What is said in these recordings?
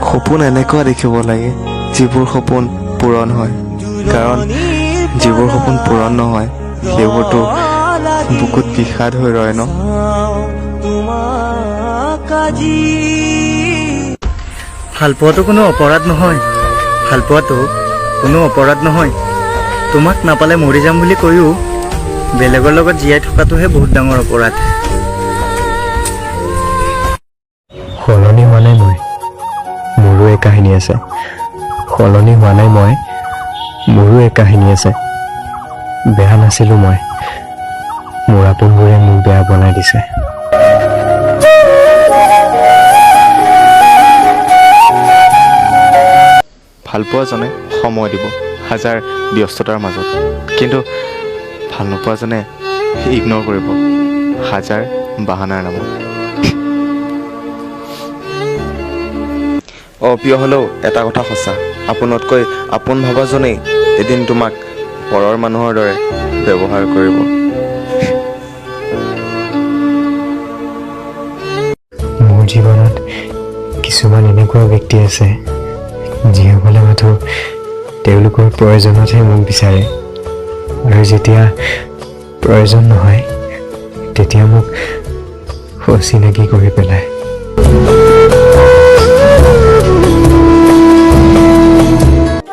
সপোন এনেকুৱা দেখিব লাগে যিবোৰ সপোন পূৰণ হয়, কাৰণ যিবোৰ সপোন পূৰণ নহয় সেইবোৰতো বুকুত বিষাদ হৈ ৰয় ন। ভাল পোৱাটো কোনো অপৰাধ নহয়, ভাল পোৱাটো কোনো অপৰাধ নহয়। তোমাক নাপালে মৰি যাম বুলি কৈও বেলেগৰ লগত জীয়াই থকাটোহে বহুত ডাঙৰ অপৰাধ। সলনি হোৱা নাই মই, মোৰো এক কাহিনী আছে। সলনি হোৱা নাই মই, মোৰো এক কাহিনী আছে। বেয়া নাছিলোঁ মই, মোৰ আপোনবোৰে মোক বেয়া বনাই দিছে। ভালপোৱাজনে সময় দিব হাজাৰ ব্যস্ততাৰ মাজত, কিন্তু ভাল নোপোৱাজনে ইগন'ৰ কৰিব হাজাৰ বাহানাৰ নামত। অপ্ৰিয় হ'লেও এটা কথা সঁচা, আপোনতকৈ আপোন ভবাজনেই এদিন তোমাক পৰৰ মানুহৰ দৰে ব্যৱহাৰ কৰিব। মোৰ জীৱনত কিছুমান এনেকুৱা ব্যক্তি আছে যিসকলে মাথো তেওঁলোকৰ প্ৰয়োজনতহে মোক বিচাৰে, আৰু যেতিয়া প্ৰয়োজন নহয় তেতিয়া মোক অচিনাকি কৰি পেলায়।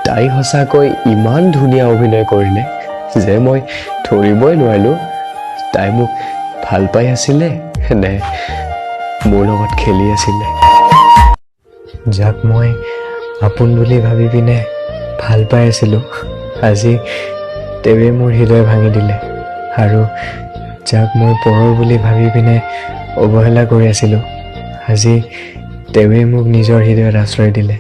তাই সঁচাকৈ ইমান ধুনীয়া অভিনয় কৰিলে যে মই ধৰিবই নোৱাৰিলোঁ তাই মোক ভাল পাই আছিলে নে মোৰ লগত খেলি আছিলে। যাক মই আপোন বুলি ভাবি পিনে ভাল পাই আছিলোঁ, আজি তেৱে মোৰ হৃদয় ভাঙি দিলে, আৰু যাক মই পৰৰ বুলি ভাবি পিনে অৱহেলা কৰি আছিলোঁ, আজি তেৱে মোক নিজৰ হৃদয়ত আশ্ৰয় দিলে।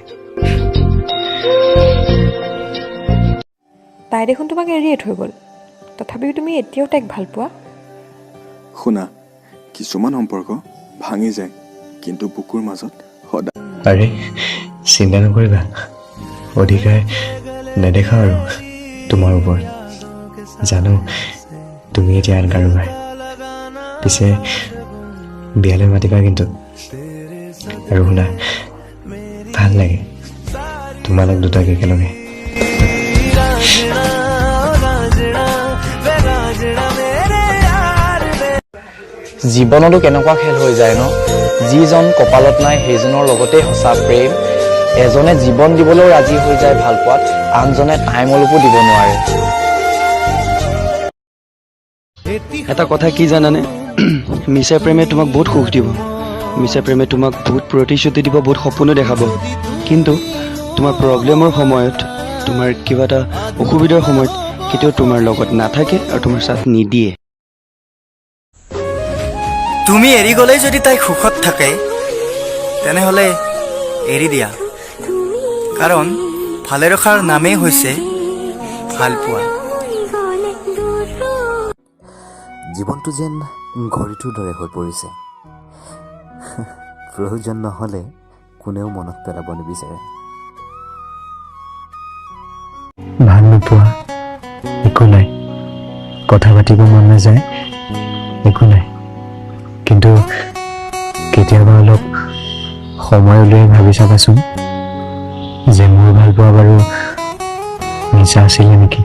তাই দেখোন তোমাক এৰিয়ে থৈ গ'ল, তথাপিও তুমি এতিয়াও তাইক ভাল পোৱা? শুনা, কিছুমান সম্পৰ্ক ভাঙি যায়, কিন্তু বুকুৰ মাজত সদায়। আৰে চিন্তা নকৰিবা, অধিকাৰ নেদেখা আৰু তোমাৰ ওপৰত। জানো তুমি এতিয়া আন কাৰোবাৰ, পিছে বিয়ালৈ মাতিবা কিন্তু। আৰু শুনা, ভাল লাগে তোমালোক দুটাক একেলগে। জীৱনতো কেনেকুৱা খেল হৈ যায় ন, যিজন কপালত নাই সেইজনৰ লগতে সঁচা প্ৰেম। এজনে জীৱন দিবলৈও ৰাজি হৈ যায় ভাল পোৱাত, আনজনে টাইম অলপো দিব নোৱাৰে। এটা কথা কি জানানে, মিছা প্ৰেমে তোমাক বহুত সুখ দিব, মিছা প্ৰেমে তোমাক বহুত প্ৰতিশ্ৰুতি দিব, বহুত সপোনো দেখাব, কিন্তু তোমাৰ প্ৰব্লেমৰ সময়ত, তোমাৰ কিবা এটা অসুবিধাৰ সময়ত কেতিয়াও তোমাৰ লগত নাথাকে আৰু তোমাৰ সাথ নিদিয়ে। তুমি এৰি গ'লেই যদি তাই সুখত থাকে তেনেহ'লে এৰি দিয়া, কাৰণ ভালে ৰখাৰ নামেই হৈছে ভাল পোৱা। জীৱনটো যেন ঘড়ীটোৰ দৰে হৈ পৰিছে, প্ৰয়োজন নহ'লে কোনেও মনত পেলাব নিবিচাৰে। ভাল নোপোৱা একো নাই, কথা পাতিব মন নাযায় একো নাই, কিন্তু কেতিয়াবা অলপ সময় উলিয়াই ভাবি চাবাচোন যে মোৰ ভাল পোৱা বাৰু মিছা আছিলে নেকি।